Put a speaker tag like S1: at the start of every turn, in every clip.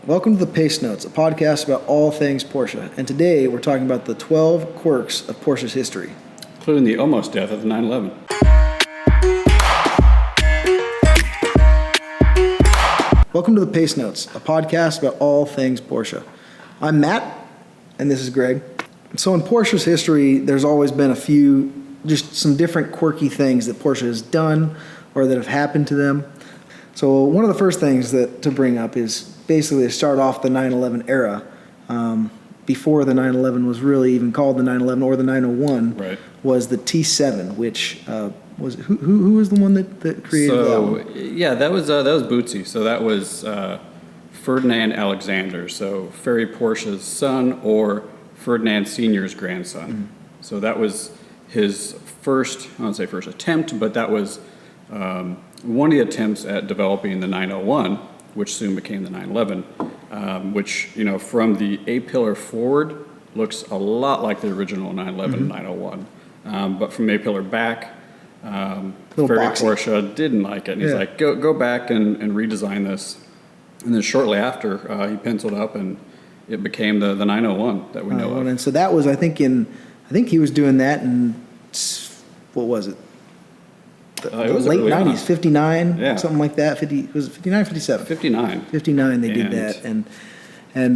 S1: Welcome to the Pacenotes, a podcast about all things Porsche. And today we're talking about the 12 quirks of Porsche's history,
S2: including the almost death of the 911.
S1: Welcome to the Pacenotes, a podcast about all things Porsche. I'm Matt, and this is Greg. So in Porsche's history, there's always been just some different quirky things that Porsche has done or that have happened to them. So one of the first things to bring up is basically to start off the 911 era. Before the 911 was really even called the 911 or the 901,
S2: right,
S1: was the T7, which was who was the one that created that one?
S2: Yeah, that was Bootsy. So that was Ferdinand Alexander, so Ferry Porsche's son or Ferdinand Sr.'s grandson. Mm-hmm. So that was his first attempt, but that was one of the attempts at developing the 901, which soon became the 911, which, from the A-pillar forward looks a lot like the original 911 901. But from A-pillar back, Ferry Porsche didn't like it. And he's like, go back and redesign this. And then shortly after, he penciled up and it became the 901 that we know of.
S1: And so that was, I think he was doing that in, what was it? The late 90s, 59, something like that. Was it 59 or 57?
S2: 59.
S1: 59 they did that. And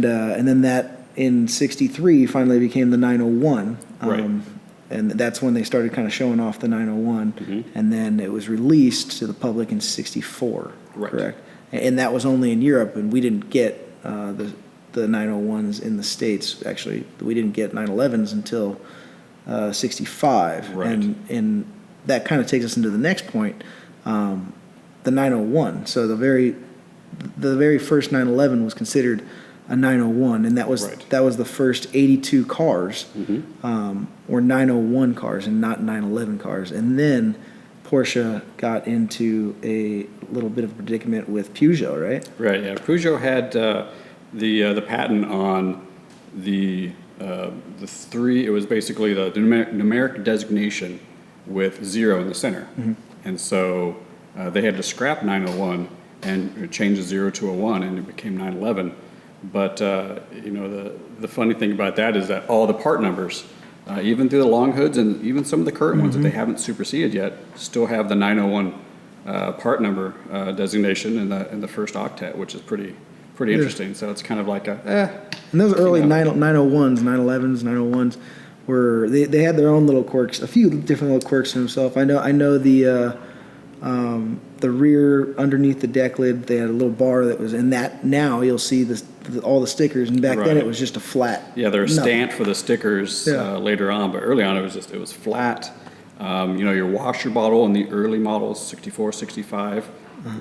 S1: then that in 63 finally became the 901.
S2: Right.
S1: And that's when they started kind of showing off the 901. Mm-hmm. And then it was released to the public in 64,
S2: right,
S1: correct? And that was only in Europe, and we didn't get the 901s in the States. Actually, we didn't get 911s until 65.
S2: Right.
S1: And that kind of takes us into the next point, the 901. So the very first 911 was considered a 901, and that was the first 82 cars, or 901 cars, and not 911 cars. And then Porsche got into a little bit of a predicament with Peugeot, right?
S2: Right. Yeah. Peugeot had the patent on the three. It was basically the numeric designation with 0 in the center. Mm-hmm. And so they had to scrap 901 and change the 0 to a 1, and it became 911. But, the funny thing about that is that all the part numbers, even through the long hoods and even some of the current ones that they haven't superseded yet, still have the 901 part number designation in the first octet, which is pretty interesting. So it's kind of like
S1: And those early 901s, 911s, 901s, they had their own little quirks, a few different little quirks in themselves. I know the rear underneath the deck lid, they had a little bar that was in that. Now you'll see all the stickers, and back then it was just a flat.
S2: Yeah, they were stamped for the stickers later on, but early on it was flat. Your washer bottle in the early models, 64, 65,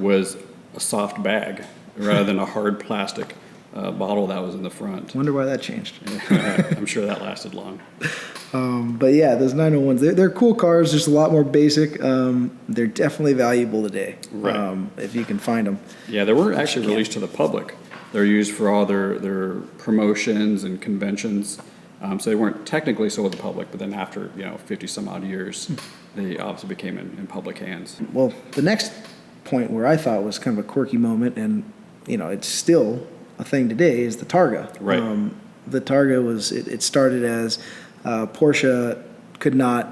S2: was a soft bag rather than a hard plastic bottle that was in the front.
S1: Wonder why that changed.
S2: I'm sure that lasted long.
S1: But yeah, those 901s, they're cool cars, just a lot more basic. They're definitely valuable today, if you can find them.
S2: Yeah, they weren't actually released to the public. They're used for all their promotions and conventions. So they weren't technically sold to the public, but then after 50 some odd years, they obviously became in public hands.
S1: Well, the next point where I thought was kind of a quirky moment, and it's still a thing today, is the Targa.
S2: Right.
S1: The Targa it started as Porsche could not.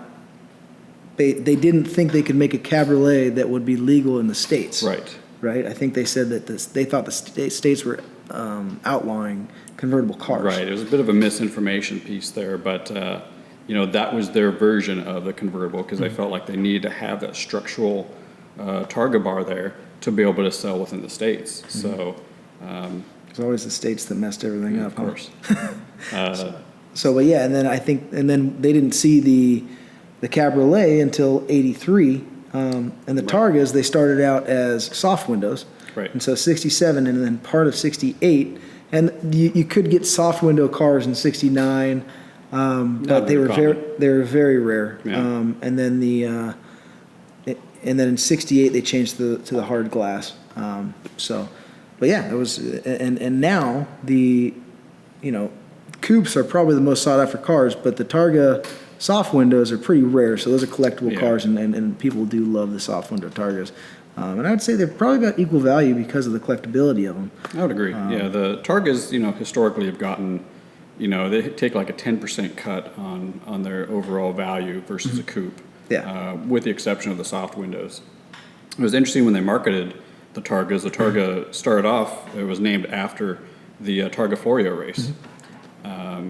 S1: They didn't think they could make a cabriolet that would be legal in the States.
S2: Right.
S1: Right. I think they said that they thought the states were outlawing convertible cars.
S2: Right. It was a bit of a misinformation piece there, but that was their version of the convertible because they felt like they needed to have that structural Targa bar there to be able to sell within the States. So.
S1: It's always the states that messed everything up.
S2: Of course.
S1: But yeah, and then they didn't see the cabriolet until '83, and the Targas, they started out as soft windows.
S2: Right. And
S1: so '67, and then part of '68, and you could get soft window cars in '69, but they were very rare.
S2: Yeah.
S1: And then in '68 they changed to the hard glass. But yeah, it was, and now the, coupes are probably the most sought after cars, but the Targa soft windows are pretty rare, so those are collectible cars, and people do love the soft window Targas. And I'd say they're probably about equal value because of the collectability of them.
S2: I would agree. Yeah, the Targas, historically have gotten, they take like a 10% cut on their overall value versus a coupe.
S1: Yeah.
S2: With the exception of the soft windows. It was interesting when they marketed the Targas. The Targa started off, it was named after the Targa Florio race,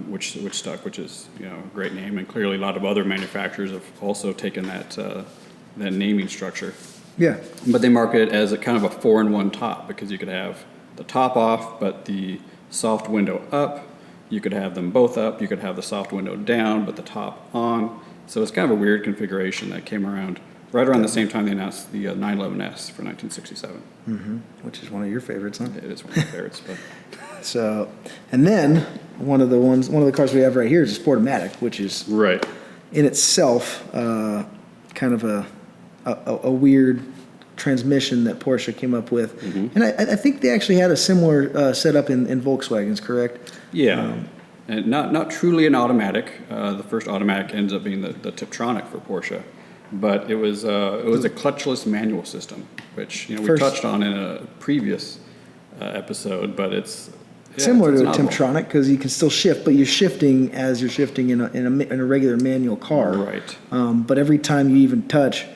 S2: which stuck, which is a great name, and clearly a lot of other manufacturers have also taken that naming structure.
S1: Yeah.
S2: But they market it as a kind of a 4-in-1 top, because you could have the top off, but the soft window up. You could have them both up. You could have the soft window down, but the top on. So it's kind of a weird configuration that came around right around the same time they announced the 911S for 1967.
S1: Mm-hmm. Which is one of your favorites, huh?
S2: It is one of my favorites. But
S1: So, and then one of the cars we have right here is a Sportomatic, which is
S2: right
S1: in itself kind of a weird transmission that Porsche came up with. Mm-hmm. And I think they actually had a similar setup in Volkswagens, correct?
S2: Yeah. And not truly an automatic. The first automatic ends up being the Tiptronic for Porsche, but it was a clutchless manual system, which we touched on in a previous episode. But it's
S1: similar to a Tiptronic because you can still shift, but you're shifting as you're shifting in a regular manual car.
S2: Right.
S1: But every time you even touch,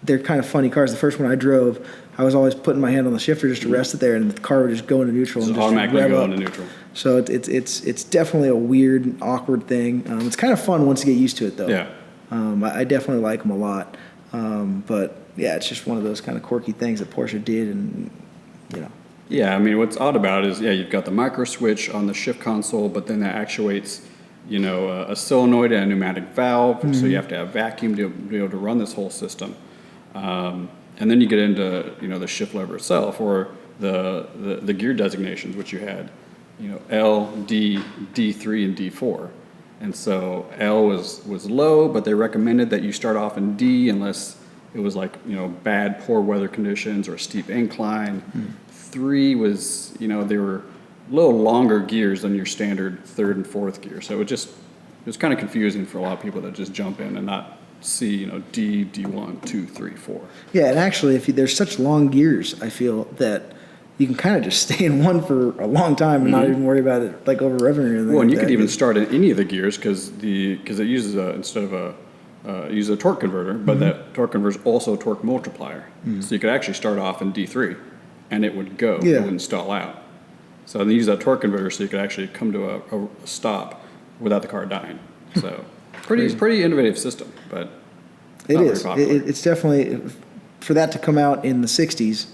S1: they're kind of funny cars. The first one I drove, I was always putting my hand on the shifter just to rest it there, and the car would just go into neutral and just
S2: automatically
S1: rev
S2: go
S1: up.
S2: into neutral.
S1: So it's definitely a weird, awkward thing. It's kind of fun once you get used to it, though.
S2: Yeah.
S1: I definitely like them a lot. But yeah, it's just one of those kind of quirky things that Porsche did, and
S2: Yeah, I mean, what's odd about it is, you've got the micro switch on the shift console, but then that actuates, a solenoid and a pneumatic valve. Mm-hmm. So you have to have vacuum to be able to run this whole system. And then you get into, the shift lever itself, or the gear designations, which you had, L, D, D3, and D4. And so L was low, but they recommended that you start off in D unless it was like, bad, poor weather conditions or a steep incline. Mm. 3 was, they were a little longer gears than your standard third and fourth gear. So it was kind of confusing for a lot of people that just jump in and not see, D, D1, 2, 3, 4.
S1: Yeah, and actually, there's such long gears, I feel that you can kind of just stay in one for a long time and not even worry about it like over revving or anything.
S2: Well, and you could even start in any of the gears because it uses uses a torque converter, but that torque converter is also a torque multiplier. Mm-hmm. So you could actually start off in D3, and it would go. Yeah. It wouldn't stall out. So they use that torque converter so you could actually come to a stop without the car dying. So pretty innovative system, but
S1: it is. It's definitely, for that to come out in the 60s,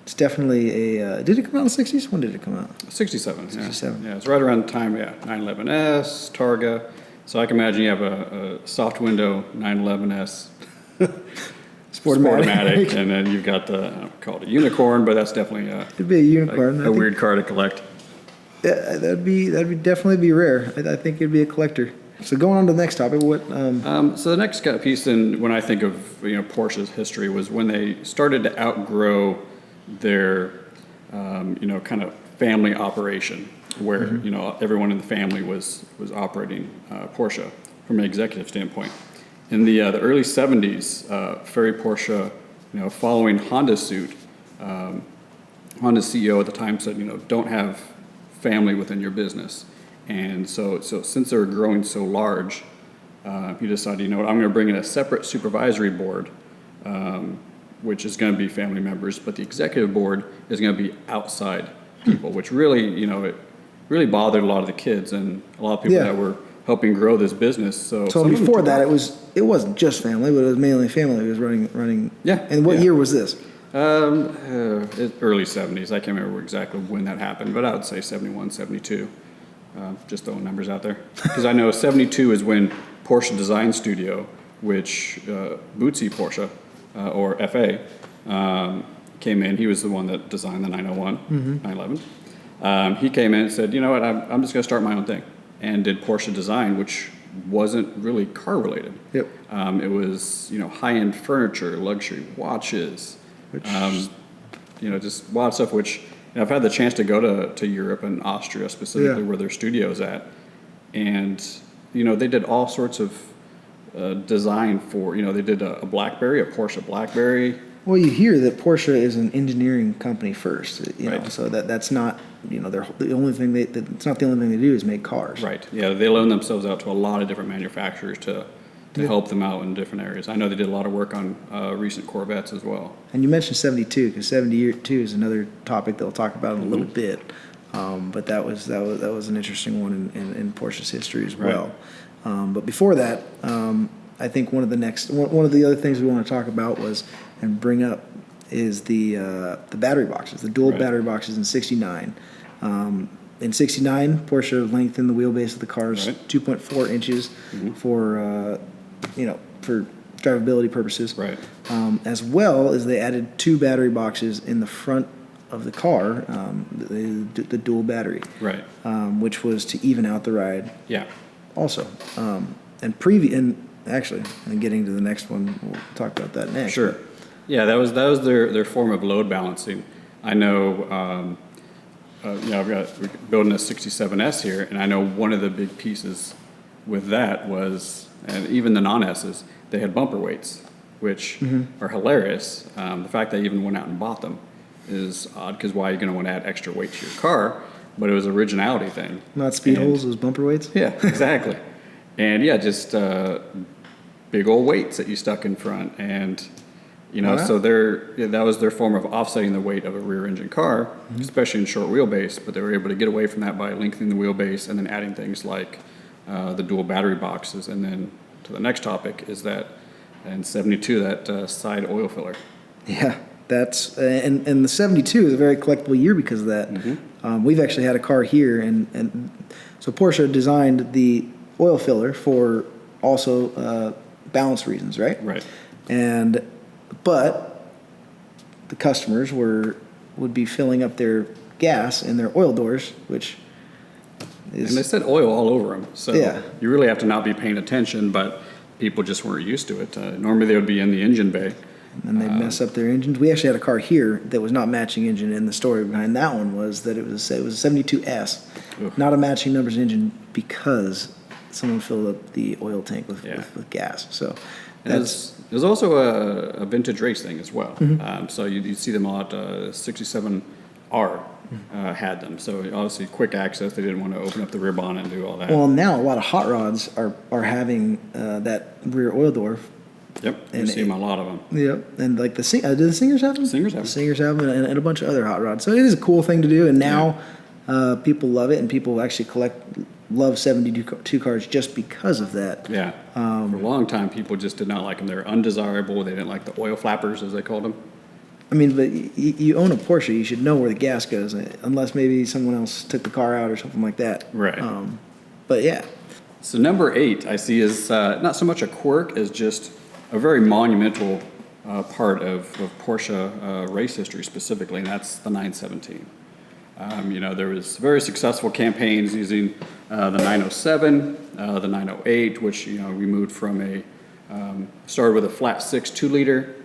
S1: it's definitely a... did it come out in the 60s? When did it come out?
S2: 67.
S1: 67.
S2: Yeah, it's right around the time, 911S, Targa. So I can imagine you have a soft window 911S Sportomatic, and then you've got called a unicorn, but that's definitely
S1: it'd be a unicorn.
S2: A weird car to collect.
S1: Yeah, that'd definitely be rare. I think it'd be a collector. So going on to the next topic, what?
S2: So the next kind of piece, when I think of Porsche's history, was when they started to outgrow their kind of family operation, where everyone in the family was operating Porsche from an executive standpoint. In the early 70s, Ferry Porsche, following Honda's suit, Honda's CEO at the time said, don't have family within your business. And so since they were growing so large, he decided, I'm going to bring in a separate supervisory board, which is going to be family members, but the executive board is going to be outside people, which really, it really bothered a lot of the kids and a lot of people that were helping grow this business. So
S1: before that, it wasn't just family, but it was mainly family who was running. Yeah. And what year was this?
S2: Early 70s. I can't remember exactly when that happened, but I would say 71, 72. Just throwing numbers out there. Because I know 72 is when Porsche Design Studio, which Bootsy Porsche, or FA, came in. He was the one that designed the 901, 911. He came in and said, you know what, I'm just going to start my own thing. And did Porsche Design, which wasn't really car related. Yep. It was, high-end furniture, luxury watches, just a lot of stuff, which I've had the chance to go to Europe and Austria specifically where their studio's at. And, they did all sorts of designed for, they did a BlackBerry, a Porsche BlackBerry.
S1: Well, you hear that Porsche is an engineering company first, you know,
S2: Right.
S1: so that's not, they're the only thing it's not the only thing they do is make cars.
S2: Right. Yeah, they loan themselves out to a lot of different manufacturers to help them out in different areas. I know they did a lot of work on recent Corvettes as well.
S1: And you mentioned 72 because 72 is another topic they'll talk about in a little bit. But that was an interesting one in Porsche's history as well. But before that, I think one of the other things we want to talk about and bring up is the battery boxes, the dual battery boxes in '69. In '69, Porsche lengthened the wheelbase of the cars 2.4 inches for drivability purposes.
S2: Right.
S1: As well as they added 2 battery boxes in the front of the car, the dual battery,
S2: Right.
S1: which was to even out the ride.
S2: Yeah.
S1: Also, and getting to the next one, we'll talk about that next.
S2: Sure. Yeah, that was their form of load balancing. I know, we're building a 67S here, and I know one of the big pieces with that was, and even the non-S's, they had bumper weights, which are hilarious. The fact they even went out and bought them is odd, because why are you going to want to add extra weight to your car? But it was an originality thing.
S1: Not speed holes, those bumper weights?
S2: Yeah, exactly. And yeah, just big old weights that you stuck in front. And, so that was their form of offsetting the weight of a rear engine car, especially in short wheelbase. But they were able to get away from that by lengthening the wheelbase and then adding things like the dual battery boxes. And then to the next topic is that in '72, that side oil filler.
S1: Yeah, that's and the '72 is a very collectible year because of that. We've actually had a car here, and so Porsche designed the oil filler for also balance reasons, right?
S2: Right.
S1: But the customers would be filling up their gas in their oil doors, which is...
S2: And they said oil all over them, so
S1: Yeah.
S2: you really have to not be paying attention, but people just weren't used to it. Normally they would be in the engine bay.
S1: And they mess up their engines. We actually had a car here that was not matching engine, and the story behind that one was that it was a 72S, not a matching numbers engine because someone filled up the oil tank with gas. So
S2: It was also a vintage race thing as well. So you'd see them a lot. 67R had them. So obviously quick access. They didn't want to open up the rear bonnet and do all that.
S1: Well, now a lot of hot rods are having that rear oil door.
S2: Yep, you see them a lot of them.
S1: Yep, and like do the Singers have them?
S2: Singers have them.
S1: The Singers have them, and a bunch of other hot rods. So it is a cool thing to do, and now people love it, and people actually love 72 cars just because of that.
S2: Yeah, for a long time, people just did not like them. They were undesirable. They didn't like the oil flappers, as they called them.
S1: I mean, but you own a Porsche, you should know where the gas goes, unless maybe someone else took the car out or something like that.
S2: Right.
S1: But yeah.
S2: So number 8, I see, is not so much a quirk as just a very monumental part of Porsche race history specifically, and that's the 917. There was very successful campaigns using the 907, the 908, which, we moved from started with a flat 6 2-liter,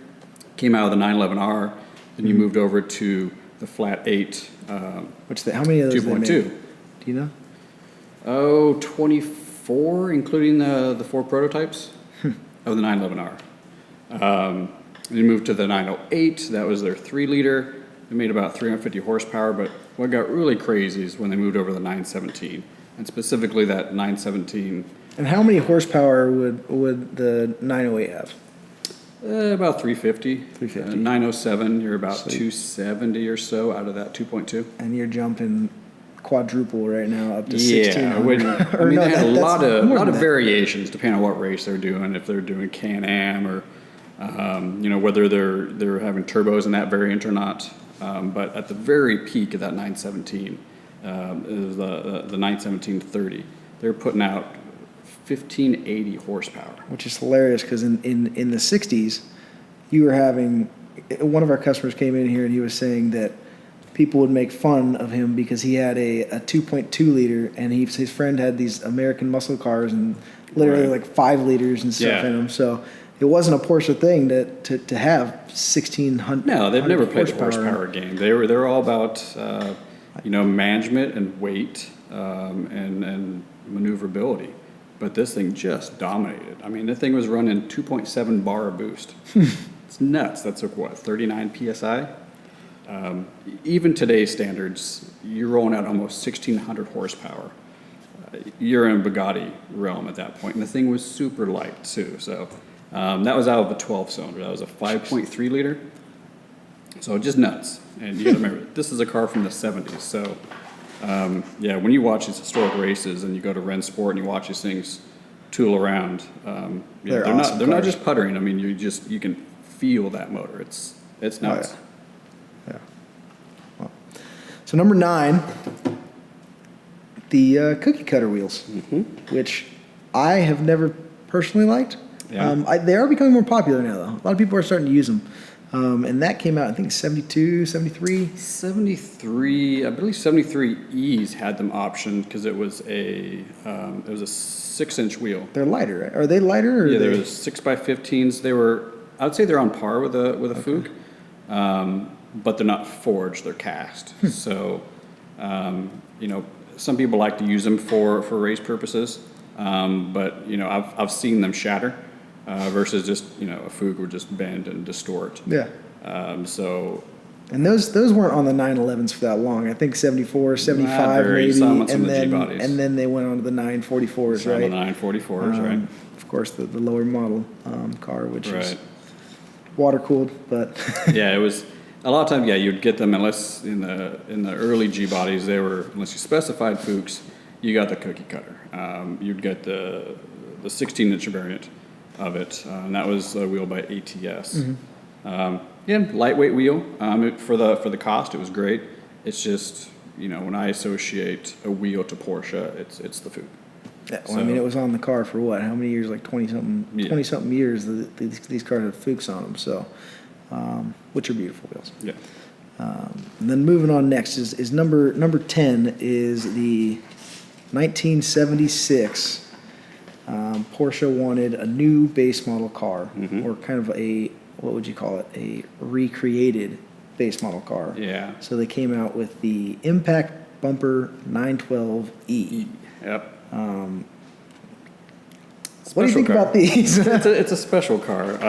S2: came out of the 911R, then you moved over to the flat 8.
S1: How many of those
S2: 2.2.
S1: Do you know?
S2: Oh, 24, including the 4 prototypes of the 911R. Then you moved to the 908. That was their 3-liter. It made about 350 horsepower, but what got really crazy is when they moved over to the 917, and specifically that 917.
S1: And how many horsepower would the 908 have?
S2: About 350.
S1: 350.
S2: 907, you're about 270 or so out of that 2.2.
S1: And you're jumping quadruple right now up to
S2: Yeah,
S1: 1600.
S2: they had a lot of variations depending on what race they're doing. If they're doing Can-Am or whether they're having turbos in that variant or not. But at the very peak of that 917, is the 917-30. They're putting out 1580 horsepower,
S1: which is hilarious because in the 60s, you were having one of our customers came in here and he was saying that people would make fun of him because he had a 2.2 liter and his friend had these American muscle cars and literally like 5 liters and stuff in them. So it wasn't a Porsche thing to have 1600.
S2: No, they've never played the horsepower game. They're all about management and weight and maneuverability. but this thing just dominated. I mean, the thing was running 2.7 bar of boost. It's nuts. That's like, what, 39 PSI? Even today's standards, you're rolling out almost 1,600 horsepower. You're in Bugatti realm at that point, and the thing was super light too. So that was out of a 12-cylinder. That was a 5.3 liter. So just nuts. And you got to remember, this is a car from the 70s. So yeah, when you watch these historic races and you go to Rennsport and you watch these things tool around, they're
S1: awesome
S2: not
S1: cars.
S2: just puttering. I mean, you can feel that motor. It's nuts.
S1: Oh, yeah. Yeah. Well, so number 9, the cookie cutter wheels, which I have never personally liked.
S2: Yeah.
S1: They are becoming more popular now, though. A lot of people are starting to use them. And that came out, I think, 72, 73.
S2: 73, I believe 73Es had them optioned because it was a 6-inch wheel.
S1: They're lighter, right? Are they lighter? Or
S2: Yeah,
S1: are
S2: there
S1: they...
S2: was 6x15s. They were, I would say they're on par with a Fuke, but they're not forged; they're cast. So, some people like to use them for race purposes, but I've seen them shatter versus just a Fuke would just bend and distort.
S1: Yeah.
S2: So.
S1: And those weren't on the 911s for that long. I think 74, 75 maybe,
S2: some of the G-bodies.
S1: and then they went on to the 944s,
S2: Some
S1: right?
S2: of the 944s, right?
S1: Of course, the lower model car, which is
S2: Right.
S1: water cooled, but
S2: Yeah, it was a lot of times. Yeah, you'd get them unless in the early G bodies unless you specified Fuchs, you got the cookie cutter. You'd get the 16-inch variant of it, and that was a wheel by ATS. Again, lightweight wheel. For the cost, it was great. It's just when I associate a wheel to Porsche, it's the Fuchs.
S1: yeah, well, I mean, it was on the car for what? How many years? Like 20 something years. These cars have Fuchs on them, so which are beautiful wheels.
S2: Yeah.
S1: And then moving on next is number 10 is the 1976. Porsche wanted a new base model car, or kind of what would you call it? A recreated base model car.
S2: Yeah.
S1: So they came out with the Impact Bumper 912E.
S2: Yep.
S1: What do you think about these?
S2: It's a special car.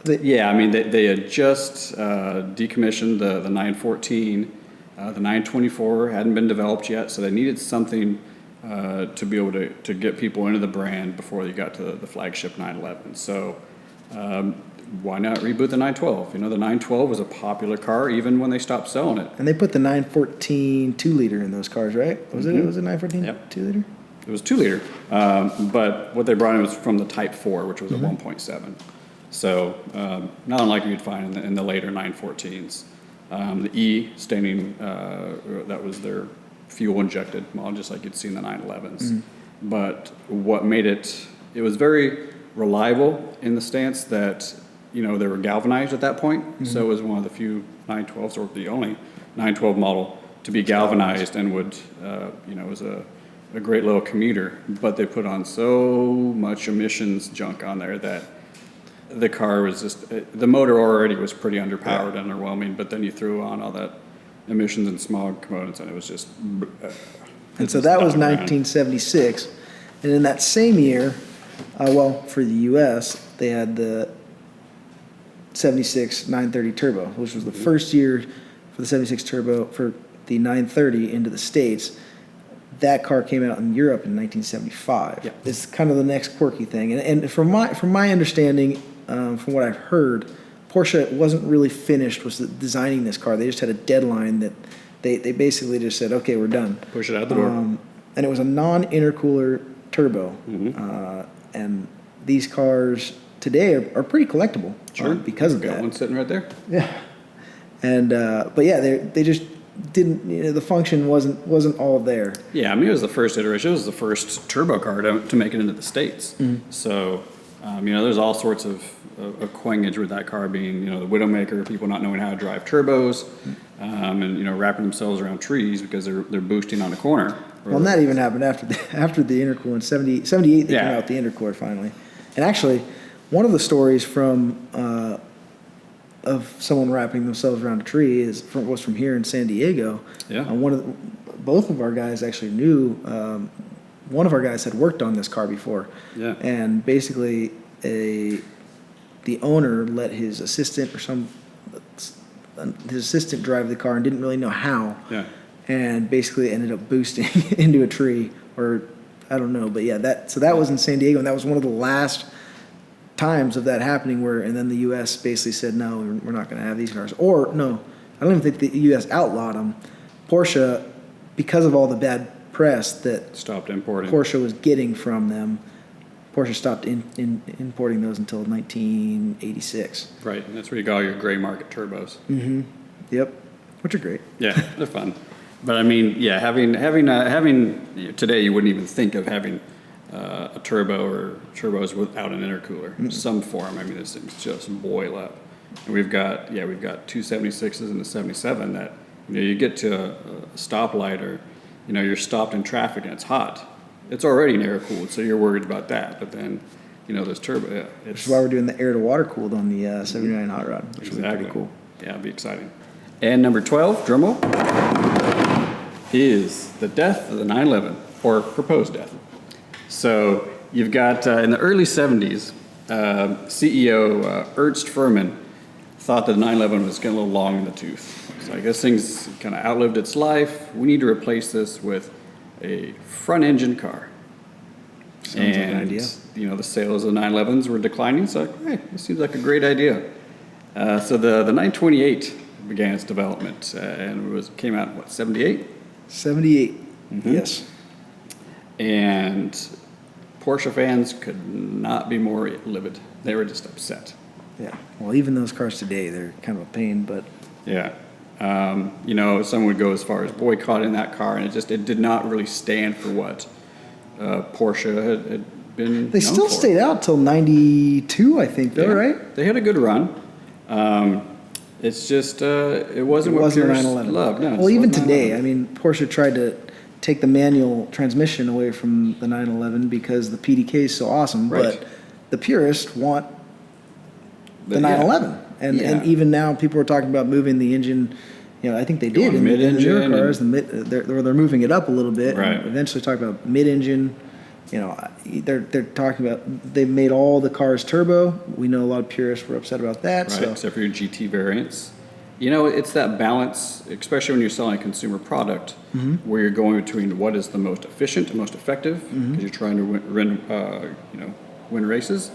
S2: Yeah, I mean, they had just decommissioned the 914. The 924 hadn't been developed yet, so they needed something to be able to get people into the brand before they got to the flagship 911. So why not reboot the 912? The 912 was a popular car even when they stopped selling it.
S1: And they put the 914 2-liter in those cars, right? Was it 914
S2: Yep.
S1: 2-liter?
S2: It was 2-liter, but what they brought in was from the Type 4, which was a 1.7. So not unlike you'd find in the later 914s. The E standing, that was their fuel-injected model, just like you'd see in the 911s. But what made it was very reliable in the stance that, they were galvanized at that point. So it was one of the few 912s, or the only 912 model to be galvanized and would, was a great little commuter. But they put on so much emissions junk on there that the car was just, the motor already was pretty underpowered, underwhelming, but then you threw on all that emissions and smog components, and it was just.
S1: And so that was 1976. And in that same year, for the U.S., they had the 76 930 Turbo, which was the first year for the 76 Turbo for the 930 into the States. That car came out in Europe in 1975.
S2: Yeah.
S1: It's kind of the next quirky thing. And from my understanding, from what I've heard, Porsche wasn't really finished with designing this car. They just had a deadline that they basically just said, okay, we're done.
S2: Push it out the door.
S1: And it was a non-intercooler turbo. And these cars today are pretty collectible because of
S2: Got
S1: that.
S2: one sitting right there.
S1: Yeah. And but yeah, they just didn't. The function wasn't all there.
S2: Yeah, I mean, it was the first iteration. It was the first turbo car to make it into the States. So, there's all sorts of coinage with that car being, the Widowmaker, people not knowing how to drive turbos, and wrapping themselves around trees because they're boosting on a corner.
S1: Well, and that even happened after the intercooler in 78. They came out with the intercooler finally. And actually, one of the stories of someone wrapping themselves around a tree was from here in San Diego.
S2: Yeah.
S1: Both of our guys actually knew one of our guys had worked on this car before.
S2: Yeah.
S1: And basically, the owner let his assistant drive the car and didn't really know how.
S2: Yeah.
S1: And basically ended up boosting into a tree, or I don't know, but yeah, that was in San Diego, and that was one of the last times of that happening. And then the U.S. basically said, no, we're not going to have these cars. Or no, I don't even think the U.S. outlawed them. Porsche, because of all the bad press that
S2: Stopped importing.
S1: Porsche was getting from them, Porsche stopped importing those until 1986.
S2: Right, and that's where you got all your gray market turbos.
S1: Mm-hmm. Yep, which are great.
S2: Yeah, they're fun. But I mean, yeah, having today, you wouldn't even think of having a turbo or turbos without an intercooler in some form. I mean, this things just boil up. And we've got 276s and a 77 that, you get to a stoplight, or, you're stopped in traffic and it's hot. It's already air-cooled, so you're worried about that. But then, those turbo, yeah.
S1: Which is why we're doing the air-to-water cooled on the 79 Hot Rod, which will be pretty cool.
S2: Yeah, it'll be exciting. And number 12, drumroll, is the death of the 911, or proposed death. So you've got, in the early 70s, CEO Ernst Furman thought that the 911 was getting a little long in the tooth. So I guess things kind of outlived its life. We need to replace this with a front-engine car.
S1: Sounds like an idea.
S2: The sales of the 911s were declining, so hey, this seems like a great idea. So the 928 began its development, and came out in, 78?
S1: 78,
S2: Mm-hmm.
S1: yes.
S2: And Porsche fans could not be more livid. They were just upset.
S1: Yeah. Well, even those cars today, they're kind of a pain, but
S2: Yeah. Some would go as far as boycotting that car, and it did not really stand for what Porsche had been.
S1: they
S2: known
S1: still
S2: for.
S1: stayed out till 92, I think, though,
S2: Yeah.
S1: right?
S2: They had a good run. It's just it wasn't
S1: It
S2: what
S1: wasn't a
S2: Pierce
S1: 911.
S2: loved. No,
S1: Well,
S2: it
S1: even
S2: wasn't
S1: today,
S2: 911.
S1: I mean, Porsche tried to take the manual transmission away from the 911 because the PDK is so awesome,
S2: Right.
S1: but the purists want the
S2: But, yeah.
S1: 911. And even now, people are talking about moving the engine. I think they did
S2: Going
S1: in the
S2: mid-engine
S1: newer cars. They're moving it up a little bit.
S2: Right.
S1: And eventually, talk about mid-engine. They're talking about they've made all the cars turbo. We know a lot of purists were upset about that.
S2: Right,
S1: So
S2: except for your GT variants. It's that balance, especially when you're selling a consumer product, where you're going between what is the most efficient and most effective, because you're trying to win races,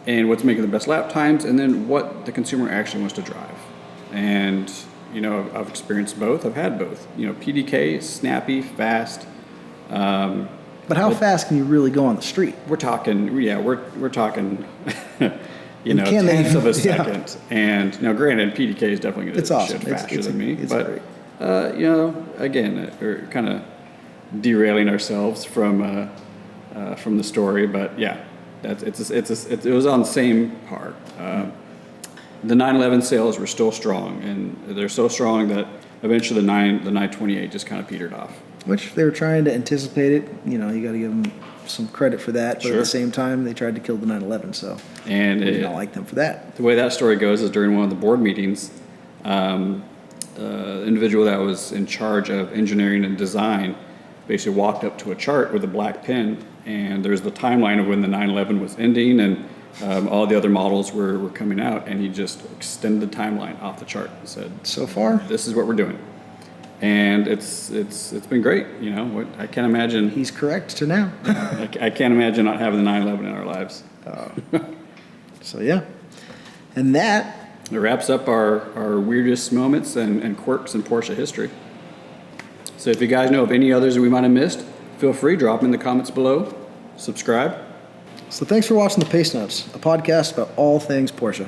S2: and what's making the best lap times, and then what the consumer actually wants to drive. And I've experienced both. I've had both. PDK, snappy, fast.
S1: but how fast can you really go on the street?
S2: We're talking, we're talking,
S1: And can they
S2: tenths of a
S1: even- yeah.
S2: second. And now, granted, PDK is definitely going
S1: It's
S2: to
S1: awesome.
S2: shit faster
S1: It's
S2: than me.
S1: it's
S2: But
S1: great.
S2: again, we're kind of derailing ourselves from the story. But yeah, it was on the same par. The 911 sales were still strong, and they're so strong that eventually the 928 just kind of petered off.
S1: Which they were trying to anticipate it. You got to give them some credit for that. But at
S2: Sure.
S1: the same time, they tried to kill the 911. So
S2: And
S1: we did not like them for that.
S2: the way that story goes is during one of the board meetings, the individual that was in charge of engineering and design basically walked up to a chart with a black pen, and there's the timeline of when the 911 was ending and all the other models were coming out, and he just extended the timeline off the chart and said,
S1: So far,
S2: "This is what we're doing," and it's been great. I can't imagine.
S1: he's correct to now.
S2: I can't imagine not having the 911 in our lives.
S1: So yeah, and that
S2: It wraps up our weirdest moments and quirks in Porsche history. So if you guys know of any others that we might have missed, feel free, drop them in the comments below. Subscribe.
S1: So thanks for watching the Pacenotes, a podcast about all things Porsche.